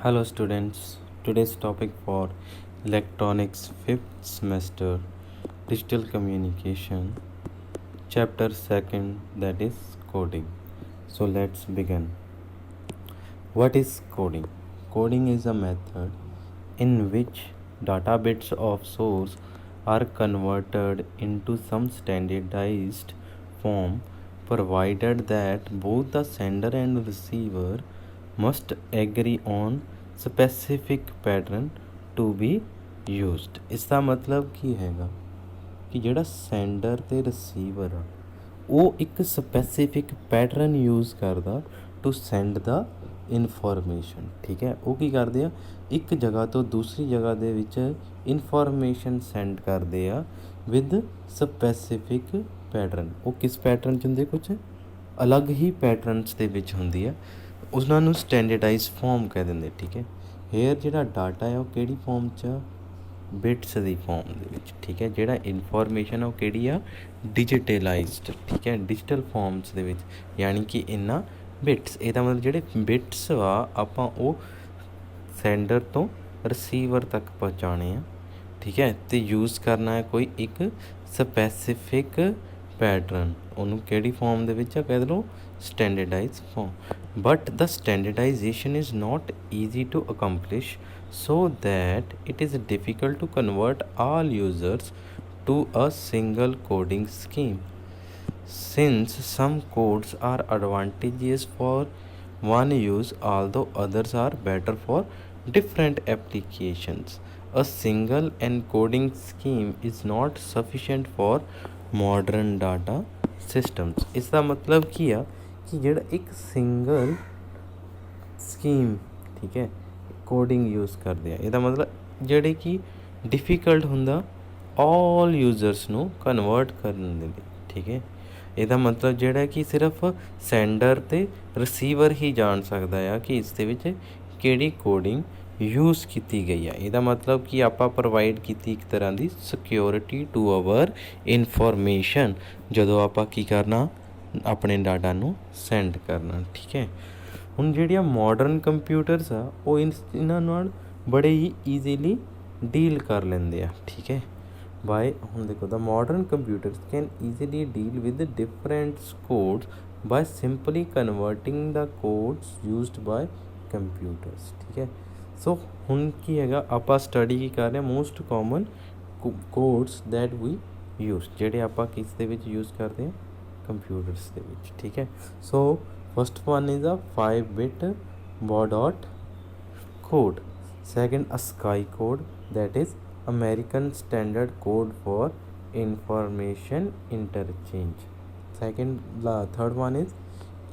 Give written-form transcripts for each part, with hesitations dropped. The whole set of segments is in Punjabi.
Hello students, today's topic for electronics 5th semester digital communication chapter 2nd, that is coding. So let's begin. What is coding? Coding is a method in which data bits of source are converted into some standardized form provided that both the sender and receiver must agree on specific pattern to be used। इसका मतलब ਕੀ ਹੈਗਾ ਕਿ ਜਿਹੜਾ ਸੈਂਡਰ ਤੇ ਰਿਸੀਵਰ ਆ ਉਹ ਇੱਕ ਸਪੈਸੀਫਿਕ ਪੈਟਰਨ ਯੂਜ਼ ਕਰਦਾ ਟੂ ਸੈਂਡ ਦਾ ਇਨਫੋਰਮੇਸ਼ਨ। ਠੀਕ ਹੈ, ਉਹ ਕੀ ਕਰਦੇ ਆ, ਇੱਕ ਜਗ੍ਹਾ ਤੋਂ ਦੂਸਰੀ ਜਗ੍ਹਾ ਦੇ ਵਿੱਚ ਇਨਫੋਰਮੇਸ਼ਨ ਸੈਂਡ ਕਰਦੇ ਆ ਵਿਦ ਸਪੈਸੀਫਿਕ ਪੈਟਰਨ। ਉਹ ਕਿਸ ਪੈਟਰਨ 'ਚ ਹੁੰਦੇ, ਕੁਛ ਅਲੱਗ ਹੀ ਪੈਟਰਨਸ ਦੇ ਵਿੱਚ ਹੁੰਦੀ ਆ, ਉਹਨਾਂ ਨੂੰ ਸਟੈਂਡਰਡਾਈਜ਼ ਫੋਰਮ ਕਹਿ ਦਿੰਦੇ। ਠੀਕ ਹੈ, ਹੇਅਰ ਜਿਹੜਾ ਡਾਟਾ ਆ ਉਹ ਕਿਹੜੀ ਫੋਰਮ 'ਚ ਆ, ਬਿਟਸ ਦੀ ਫੋਰਮ ਦੇ ਵਿੱਚ। ਠੀਕ ਹੈ, ਜਿਹੜਾ ਇਨਫੋਰਮੇਸ਼ਨ ਆ ਉਹ ਕਿਹੜੀ ਆ, ਡਿਜੀਟਲਾਈਜ਼ਡ। ਠੀਕ ਹੈ, ਡਿਜੀਟਲ ਫੋਰਮਸ ਦੇ ਵਿੱਚ, ਯਾਨੀ ਕਿ ਇਹਨਾਂ ਬਿਟਸ। ਇਹਦਾ ਮਤਲਬ ਜਿਹੜੇ ਬਿਟਸ ਆ ਆਪਾਂ ਉਹ ਸੈਂਡਰ ਤੋਂ ਰਿਸੀਵਰ ਤੱਕ ਪਹੁੰਚਾਉਣੇ ਆ। ਠੀਕ ਹੈ, ਅਤੇ ਯੂਜ਼ ਕਰਨਾ ਹੈ ਕੋਈ ਇੱਕ ਸਪੈਸੀਫਿਕ ਪੈਟਰਨ। ਉਹਨੂੰ ਕਿਹੜੀ ਫੋਰਮ ਦੇ ਵਿੱਚ ਆ, ਕਹਿ ਲਓ standardise form. But the standardization is not easy to accomplish, so that it is difficult to convert all users to a single coding scheme. Since some codes are advantageous for one use, although others are better for different applications, a single encoding scheme is not sufficient for modern data systems। इसका मतलब ਕੀ ਆ ਕਿ ਜਿਹੜਾ ਇੱਕ ਸਿੰਗਲ ਸਕੀਮ, ਠੀਕ ਹੈ, ਕੋਡਿੰਗ ਯੂਜ਼ ਕਰਦੇ ਆ, ਇਹਦਾ ਮਤਲਬ ਜਿਹੜੇ ਕਿ ਡਿਫੀਕਲਟ ਹੁੰਦਾ ਆਲ ਯੂਜ਼ਰਸ ਨੂੰ ਕਨਵਰਟ ਕਰਨ ਦੇ ਲਈ। ਠੀਕ ਹੈ, ਇਹਦਾ ਮਤਲਬ ਜਿਹੜਾ ਕਿ ਸਿਰਫ ਸੈਂਡਰ ਅਤੇ ਰਿਸੀਵਰ ਹੀ ਜਾਣ ਸਕਦਾ ਆ ਕਿ ਇਸ ਦੇ ਵਿੱਚ ਕਿਹੜੀ ਕੋਡਿੰਗ ਯੂਜ਼ ਕੀਤੀ ਗਈ ਆ। ਇਹਦਾ ਮਤਲਬ ਕਿ ਆਪਾਂ ਪ੍ਰੋਵਾਈਡ ਕੀਤੀ ਇੱਕ ਤਰ੍ਹਾਂ ਦੀ ਸਿਕਿਉਰਿਟੀ ਟੂ ਆਵਰ ਇਨਫੋਰਮੇਸ਼ਨ ਜਦੋਂ ਆਪਾਂ ਕੀ ਕਰਨਾ, ਆਪਣੇ ਡਾਟਾ ਨੂੰ ਸੈਂਡ ਕਰਨਾ। ਠੀਕ ਹੈ, ਹੁਣ ਜਿਹੜੀਆਂ ਮਾਡਰਨ ਕੰਪਿਊਟਰਸ ਆ ਉਹ ਇਹਨਾਂ ਨਾਲ ਬੜੇ ਹੀ ਈਜ਼ੀਲੀ ਡੀਲ ਕਰ ਲੈਂਦੇ ਆ। ਠੀਕ ਹੈ, ਬਾਏ ਹੁਣ ਦੇਖੋ, the modern computers can easily deal with different codes by simply converting the codes used by computers. ਠੀਕ ਹੈ, ਸੋ ਹੁਣ ਕੀ ਹੈਗਾ, ਆਪਾਂ ਸਟੱਡੀ ਕੀ ਕਰ ਰਹੇ ਹਾਂ, most common codes that we use, ਜਿਹੜੇ ਆਪਾਂ ਕਿਸ ਦੇ ਵਿੱਚ ਯੂਜ਼ ਕਰਦੇ ਹਾਂ, ਕੰਪਿਊਟਰਸ ਦੇ ਵਿੱਚ। ਠੀਕ ਹੈ, so first one is a 5-bit Baudot code. Second, ASCII code, that is American standard code for information interchange. Second third one is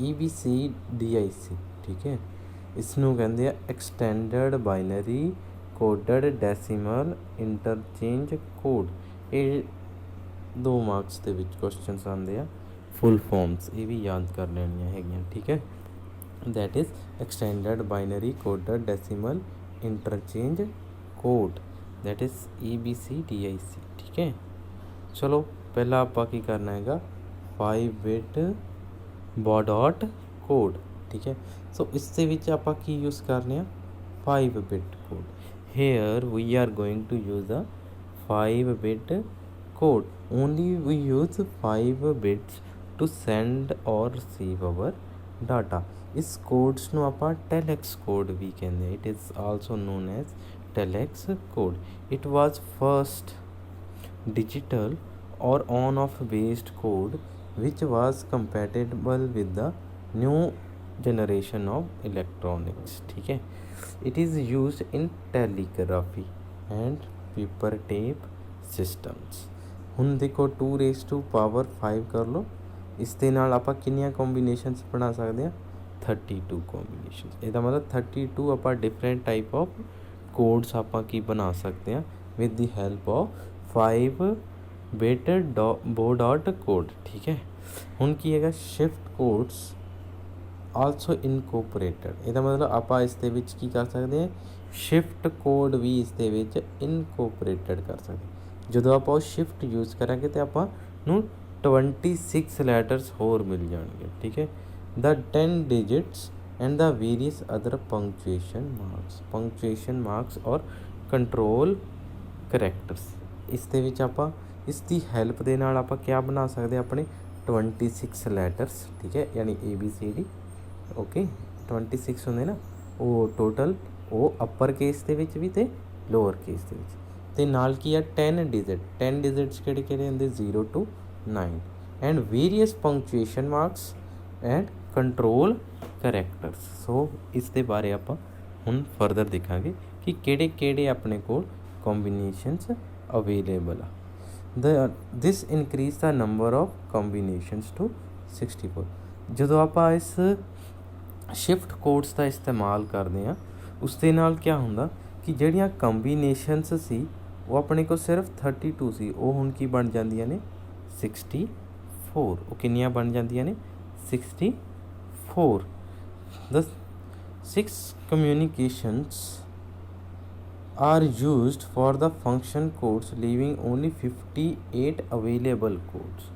EBCDIC। ਠੀਕ ਹੈ, ਇਸ ਨੂੰ ਕਹਿੰਦੇ ਆ extended binary coded decimal interchange code. ਇਹ 2 ਮਾਰਕਸ ਦੇ ਵਿੱਚ ਕੁਐਸਚਨਸ ਆਉਂਦੇ ਆ, ਫੁੱਲ ਫੋਰਮਸ ਇਹ ਵੀ ਯਾਦ ਕਰ ਲੈਣੀਆਂ ਹੈਗੀਆਂ। ਠੀਕ ਹੈ, that is extended binary coded decimal interchange code, that is EBCDIC। ਠੀਕ ਹੈ, ਚਲੋ ਪਹਿਲਾਂ ਆਪਾਂ ਕੀ ਕਰਨਾ ਹੈਗਾ, 5-bit ਬਾਇਡਾਟ ਕੋਡ। ਠੀਕ ਹੈ, ਸੋ ਇਸ ਦੇ ਵਿੱਚ ਆਪਾਂ ਕੀ ਯੂਜ਼ ਕਰਨੇ ਆ, 5-bit code. Here we are going to use a 5-bit code, only we use 5 bits to send or receive our data। ਇਸ ਕੋਡਸ ਨੂੰ ਆਪਾਂ ਟੈਲੈਕਸ ਕੋਡ ਵੀ ਕਹਿੰਦੇ, it is also known as telex code. It was first digital or on-off based code which was compatible with the new generation of electronics। ठीक है, it is used in telegraphy and paper tape systems। ਹੁਣ ਦੇਖੋ 2⁵ ਕਰ ਲਓ, ਇਸ ਦੇ ਨਾਲ ਆਪਾਂ ਕਿੰਨੀਆਂ ਕੰਬੀਨੇਸ਼ਨਸ ਬਣਾ ਸਕਦੇ ਹਾਂ, 32 ਕੰਬੀਨੇਸ਼ਨਸ। ਇਹਦਾ ਮਤਲਬ 32 ਆਪਾਂ ਡਿਫਰੈਂਟ ਟਾਈਪ ਆਫ ਕੋਡਸ ਆਪਾਂ ਕੀ ਬਣਾ ਸਕਦੇ ਹਾਂ with the help of 5-bit Baudot code. ਠੀਕ ਹੈ, ਹੁਣ ਕੀ ਹੈਗਾ, ਸ਼ਿਫਟ ਕੋਡਸ ਆਲਸੋ ਇਨਕੋਪਰੇਟਡ। ਇਹਦਾ ਮਤਲਬ ਆਪਾਂ ਇਸ ਦੇ ਵਿੱਚ ਕੀ ਕਰ ਸਕਦੇ ਹਾਂ, ਸ਼ਿਫਟ ਕੋਡ ਵੀ ਇਸ ਦੇ ਵਿੱਚ ਇਨਕੋਪਰੇਟਡ ਕਰ ਸਕਦੇ। ਜਦੋਂ ਆਪਾਂ ਉਹ ਸ਼ਿਫਟ ਯੂਜ਼ ਕਰਾਂਗੇ ਤਾਂ ਆਪਾਂ ਨੂੰ 26 ਲੈਟਰਸ ਹੋਰ ਮਿਲ ਜਾਣਗੇ। ਠੀਕ ਹੈ, the 10 digits and the various other punctuation marks और कंट्रोल करैक्टर्स। इस दे विच आपां इस दी हैल्प दे नाल आपां क्या बना सकते अपने 26 लैटर्स, ठीक है, यानी ABCD। ओके 26 होंदे ना, वो टोटल वो अपर केस दे विच भी ते लोअर केस दे विच, ते नाल की है 10 डिजिट्स किहड़े किहड़े होंदे 0 to 9 and various punctuation marks and control characters. So इस दे बारे आपां हुण फर्दर देखांगे कि किहड़े किहड़े अपने कोल कॉम्बीनेशनस अवेलेबल आ। This increase the number of combinations to 64। ਜਦੋਂ ਆਪਾਂ ਇਸ ਸ਼ਿਫਟ ਕੋਡਸ ਦਾ ਇਸਤੇਮਾਲ ਕਰਦੇ ਹਾਂ ਉਸ ਦੇ ਨਾਲ ਕੀ ਹੁੰਦਾ ਕਿ ਜਿਹੜੀਆਂ ਕੰਬੀਨੇਸ਼ਨਸ ਸੀ ਉਹ ਆਪਣੇ ਕੋਲ ਸਿਰਫ 32 ਸੀ, ਉਹ ਹੁਣ ਕੀ ਬਣ ਜਾਂਦੀਆਂ ਨੇ 64। ਉਹ ਕਿੰਨੀਆਂ ਬਣ ਜਾਂਦੀਆਂ ਨੇ 64। the 6 communications are used for the function codes, leaving only 58 available codes.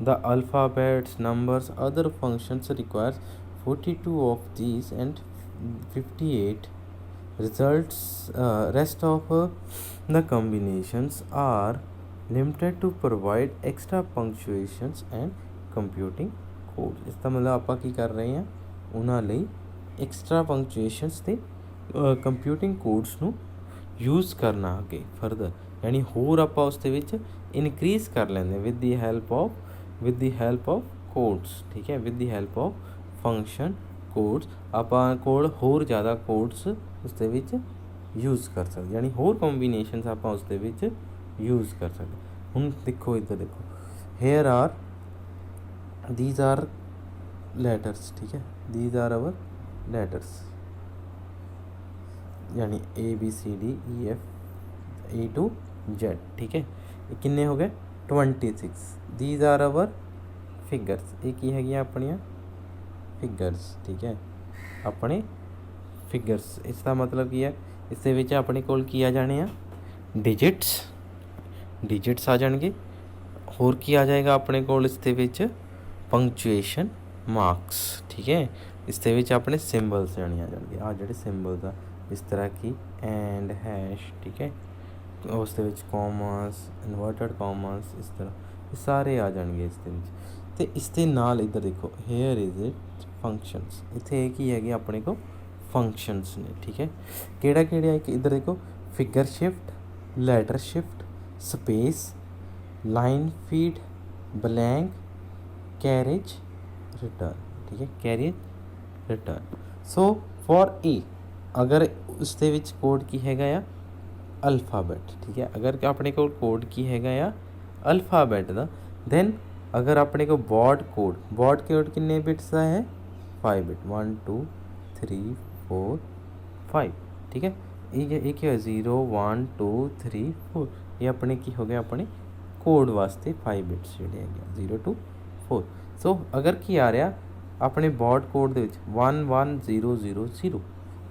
The alphabets, numbers, other functions requires 42 of these and 58 results. Rest of the combinations are limited to provide extra punctuations and computing codes। इसका मतलब ਆਪਾਂ ਕੀ ਕਰ ਰਹੇ ਹਾਂ, ਉਹਨਾਂ ਲਈ ਐਕਸਟਰਾ ਪੰਕਚੁਏਸ਼ਨਸ ਤੇ ਕੰਪਿਊਟਿੰਗ ਕੋਡਸ ਨੂੰ ਯੂਜ਼ ਕਰਨਾ ਅੱਗੇ ਫਰਦਰ, ਯਾਨੀ ਹੋਰ ਆਪਾਂ ਉਸ ਦੇ ਵਿੱਚ ਇਨਕਰੀਜ਼ ਕਰ ਲੈਂਦੇ with the help of codes, ਠੀਕ ਹੈ, with the help of function codes ਆਪਾਂ ਕੋਲ ਹੋਰ ਜ਼ਿਆਦਾ ਕੋਡਸ ਉਸ ਦੇ ਵਿੱਚ ਯੂਜ਼ ਕਰ ਸਕਦੇ, ਯਾਨੀ ਹੋਰ ਕੰਬੀਨੇਸ਼ਨਸ ਆਪਾਂ ਉਸ ਦੇ ਵਿੱਚ ਯੂਜ਼ ਕਰ ਸਕਦੇ। ਹੁਣ ਦੇਖੋ ਇੱਧਰ ਦੇਖੋ, here are these are letters, ठीक है, these are our letters, यानी ABCDEF A to Z, ठीक है। ये किन्ने हो गए 26। these are our figures, ये की हैगी अपनियां फिगर्स, ठीक है, अपने फिगर्स। इसका मतलब की है इस दे विच अपने कोल की आ जाने आ डिजिट्स आ जाएंगे, होर की आ जाएगा अपने कोल इस दे विच पंक्चुएशन मार्क्स, ठीक है, इस दे विच अपने सिंबल्स जाने आ जाएंगे, आ जोड़े सिंबल्स आ इस तरह की एंड हैश, ठीक है, उस दे विच कॉमर्स, इन्वर्टेड कॉमर्स, इस तरह ये सारे आ जाएंगे इस दे विच। ते इस दे नाल इधर देखो हेयर इज इट फंक्शनस, इत्थे की है अपने को फंक्शनस ने, ठीक है, केड़ा केड़ा है कि इधर देखो figure shift, letter shift, space, line feed, blank, carriage return, ठीक है, carriage return. So for a अगर उस दे विच कोड की हैगा आ अल्फाबैट, ठीक है, अगर अपने को कोड की हैगा आ अल्फाबैट दा, दैन अगर अपने को बॉड कोड किन्ने बिट्स का है 5 बिट 1 2 3 4 5, ठीक है, ये क्या है 0 1 2 3 4, ये अपने की हो गया अपने कोड वास्ते 5 बिट्स जोड़े है 0 to 4। सो अगर की आ रहा अपने बॉड कोड दे 1 1 0 0 0,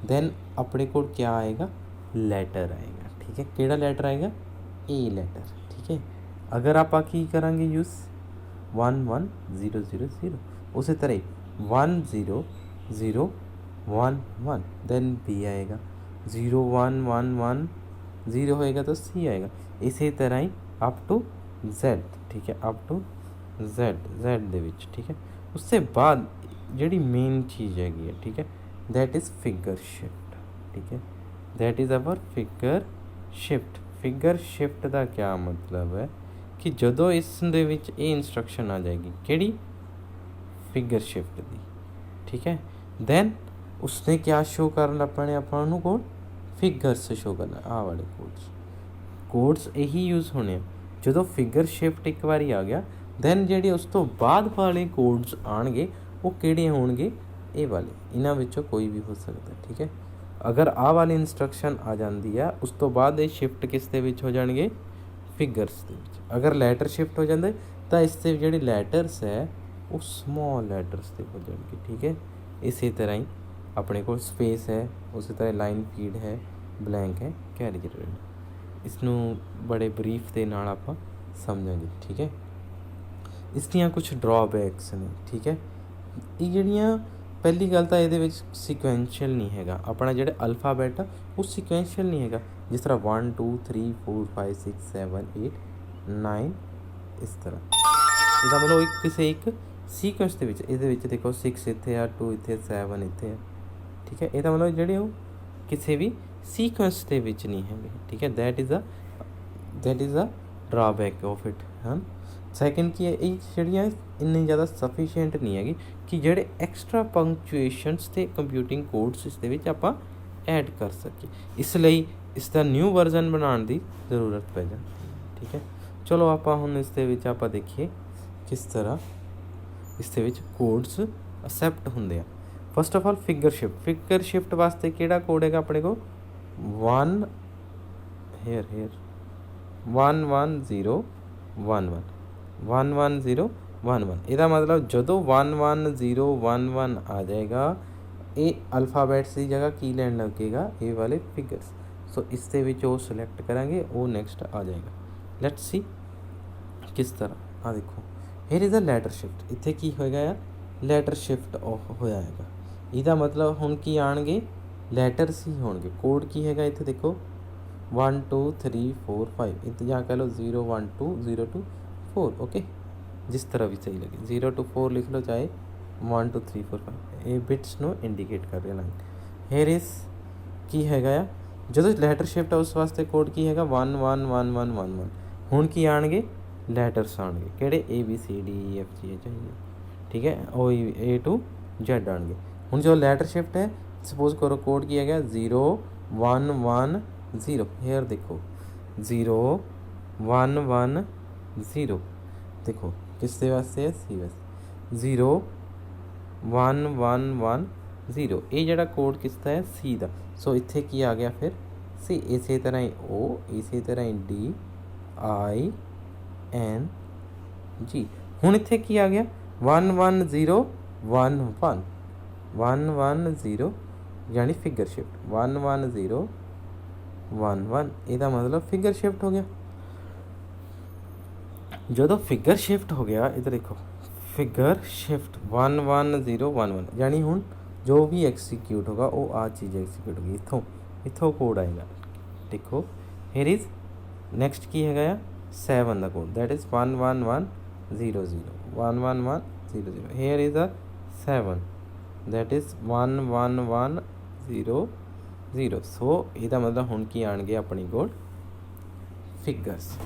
दैन अपने को क्या आएगा लैटर आएगा, ठीक है, केड़ा लैटर आएगा ए लैटर, ठीक है। अगर आप की करांगे यूज़ 1 1 0 0 0, उसी तरह 1 0 0 1 1, देन बी आएगा 0 1 1 1 0 होएगा तो सी आएगा, इसी तरह ही अप टू जेड, ठीक है, अप टू जेड दे विच, ठीक है। उससे बाद जिहड़ी मेन चीज़ हैगी है, ठीक है, दैट इज़ फिगर शिफ्ट, ठीक है, that is our figure shift. Figure shift का क्या मतलब है कि जदों इस दे विच ये इंस्ट्रक्शन आ जाएगी किहड़ी फिगर शिफ्ट दी, ठीक है, दैन उसने क्या शो करना अपने अपन को फिगर्स शो करना, आ वाले कोड्स यही यूज़ होने जदों फिगर शिफ्ट एक बारी आ गया, दैन जिहड़े उस तो बाद वाले कोड्स आएंगे वो किहड़े होणगे ये वाले, इन्हां विचों कोई भी हो सकता, ठीक है। अगर आ वाली इंस्ट्रक्शन आ जाती है उस तो बाद ये शिफ्ट किस दे विच हो जाएंगे फिगर्स दे विच। अगर लैटर शिफ्ट हो जाते तो इससे जिहड़े लैटर्स है वो स्मॉल लैटर्स दे हो जाएंगे, ठीक है। इसी तरह ही अपने को स्पेस है, उसी तरह लाइन फीड है, ब्लैंक है, कैरेज रिटर्न। इसनूं बड़े ब्रीफ दे नाल आपां समझांगे, ठीक है। इसदियां कुछ ड्रॉबैक्स ने, ठीक है, ये जिहड़ियां ਪਹਿਲੀ ਗੱਲ ਤਾਂ ਇਹਦੇ ਵਿੱਚ ਸੀਕੁਐਂਸ਼ੀਅਲ ਨਹੀਂ ਹੈਗਾ, ਆਪਣਾ ਜਿਹੜਾ ਅਲਫਾਬੈਟ ਆ ਉਹ ਸੀਕੁਐਂਸ਼ੀਅਲ ਨਹੀਂ ਹੈਗਾ। ਜਿਸ ਤਰ੍ਹਾਂ 1 2 3 4 5 6 7 8 9 ਇਸ ਤਰ੍ਹਾਂ, ਇਹਦਾ ਮਤਲਬ ਇੱਕ ਕਿਸੇ ਇੱਕ ਸੀਕੁਐਂਸ ਦੇ ਵਿੱਚ, ਇਹਦੇ ਵਿੱਚ ਦੇਖੋ 6 ਇੱਥੇ ਆ, 2 ਇੱਥੇ, 7 ਇੱਥੇ ਆ, ਠੀਕ ਹੈ। ਇਹਦਾ ਮਤਲਬ ਜਿਹੜੇ ਉਹ ਕਿਸੇ ਵੀ ਸੀਕੁਐਂਸ ਦੇ ਵਿੱਚ ਨਹੀਂ ਹੈਗੇ, ਠੀਕ ਹੈ। That is a drawback of it ਹਨ। ਸੈਕਿੰਡ ਕੀ ਹੈ, ਇਹ ਜਿਹੜੀਆਂ ਇੰਨੀ ਜ਼ਿਆਦਾ ਸਫੀਸ਼ੀਐਂਟ ਨਹੀਂ ਹੈਗੀ ਕਿ ਜਿਹੜੇ ਐਕਸਟਰਾ ਪੰਕਚੁਏਸ਼ਨਸ ਅਤੇ ਕੰਪਿਊਟਿੰਗ ਕੋਡਸ ਇਸ ਦੇ ਵਿੱਚ ਆਪਾਂ ਐਡ ਕਰ ਸਕੀਏ, ਇਸ ਲਈ ਇਸ ਦਾ ਨਿਊ ਵਰਜ਼ਨ ਬਣਾਉਣ ਦੀ ਜ਼ਰੂਰਤ ਪੈ ਜਾਂਦੀ, ਠੀਕ ਹੈ। ਚਲੋ ਆਪਾਂ ਹੁਣ ਇਸ ਦੇ ਵਿੱਚ ਆਪਾਂ ਦੇਖੀਏ ਕਿਸ ਤਰ੍ਹਾਂ ਇਸ ਦੇ ਵਿੱਚ ਕੋਡਸ ਅਸੈਪਟ ਹੁੰਦੇ ਆ। First of all figure shift ਵਾਸਤੇ ਕਿਹੜਾ ਕੋਡ ਹੈਗਾ ਆਪਣੇ ਕੋਲ 1 1 1 1 0 1 1 1 1 0 1 1। ਇਹਦਾ ਮਤਲਬ ਜਦੋਂ 1 1 0 1 1 ਆ ਜਾਏਗਾ, ਇਹ ਅਲਫਾਬੈਟਸ ਦੀ ਜਗ੍ਹਾ ਕੀ ਲੈਣ ਲੱਗੇਗਾ, ਇਹ ਵਾਲੇ ਫਿਗਰਸ। ਸੋ ਇਸ ਦੇ ਵਿੱਚ ਉਹ ਸਿਲੈਕਟ ਕਰਾਂਗੇ, ਉਹ ਨੈਕਸਟ ਆ ਜਾਏਗਾ। ਲੈਟਸ ਸੀ ਕਿਸ ਤਰ੍ਹਾਂ। ਆ ਦੇਖੋ here is a letter shift, ਇੱਥੇ ਕੀ ਹੋਏਗਾ ਆ, ਲੈਟਰ ਸ਼ਿਫਟ ਹੋਇਆ ਹੈਗਾ। ਇਹਦਾ ਮਤਲਬ ਹੁਣ ਕੀ ਆਉਣਗੇ, ਲੈਟਰਸ ਹੀ ਹੋਣਗੇ। ਕੋਡ ਕੀ ਹੈਗਾ ਇੱਥੇ ਦੇਖੋ 1 2 3 4 5, ਇੱਥੇ ਜਾਂ ਕਹਿ ਲਓ 0 1 2 0 2 4, ਓਕੇ। ਜਿਸ ਤਰ੍ਹਾਂ ਵੀ ਸਹੀ ਲੱਗੇ 0 to 4 ਲਿਖ ਲਓ, ਚਾਹੇ 1 2 3 4 5, ਇਹ ਬਿਟਸ ਨੂੰ ਇੰਡੀਕੇਟ ਕਰ ਰਿਹਾ ਲਾਈਨ। ਹੇਅਰ ਇਜ਼ ਕੀ ਹੈਗਾ ਆ, ਜਦੋਂ ਲੈਟਰ ਸ਼ਿਫਟ ਆ ਉਸ ਵਾਸਤੇ ਕੋਡ ਕੀ ਹੈਗਾ 1 1 1 1 1 1। ਹੁਣ ਕੀ ਆਉਣਗੇ, ਲੈਟਰਸ ਆਉਣਗੇ, ਕਿਹੜੇ A B C D E F G H I J, ਠੀਕ ਹੈ, ਉਹ A to Z ਆਉਣਗੇ। ਹੁਣ ਜੋ ਲੈਟਰ ਸ਼ਿਫਟ ਹੈ, ਸਪੋਜ਼ ਕਰੋ ਕੋਡ ਕੀ ਹੈਗਾ 0 1 1 0। ਹੇਅਰ ਦੇਖੋ 0 1 1 0, ਦੇਖੋ ਕਿਸ ਦੇ ਵਾਸਤੇ ਹੈ, C ਵਾਸਤੇ 0 1 1 1 0। ਇਹ ਜਿਹੜਾ ਕੋਡ ਕਿਸ ਦਾ ਹੈ, C ਦਾ। ਸੋ ਇੱਥੇ ਕੀ ਆ ਗਿਆ ਫਿਰ C, ਇਸੇ ਤਰ੍ਹਾਂ ਹੀ O, ਇਸੇ ਤਰ੍ਹਾਂ ਹੀ D I N G। ਹੁਣ ਇੱਥੇ ਕੀ ਆ ਗਿਆ 1 1 0 1 1 1 1 0, ਯਾਨੀ ਫਿਗਰ ਸ਼ਿਫਟ 1 1 0 1 1। ਇਹਦਾ ਮਤਲਬ ਫਿਗਰ ਸ਼ਿਫਟ ਹੋ ਗਿਆ। ਜਦੋਂ ਫਿਗਰ ਸ਼ਿਫਟ ਹੋ ਗਿਆ, ਇੱਧਰ ਦੇਖੋ ਫਿਗਰ ਸ਼ਿਫਟ 1 1 0 1 1, ਯਾਨੀ ਹੁਣ ਜੋ ਵੀ ਐਕਸੀਕਿਊਟ ਹੋਗਾ ਉਹ ਆ ਚੀਜ਼ ਐਕਸੀਕਿਊਟ ਹੋਗੀ। ਇੱਥੋਂ ਕੋਡ ਆਏਗਾ, ਦੇਖੋ ਹੇਅਰ ਇਜ਼ ਨੈਕਸਟ ਕੀ ਹੈਗਾ ਆ 7 ਦਾ code, that is 1 1 1 0 0 1 1 1 0 0। Here is a 7, that is 1 1 1 0 0। So ਇਹਦਾ ਮਤਲਬ ਹੁਣ ਕੀ ਆਉਣਗੇ ਆਪਣੇ ਕੋਲ ਫਿਗਰਸ।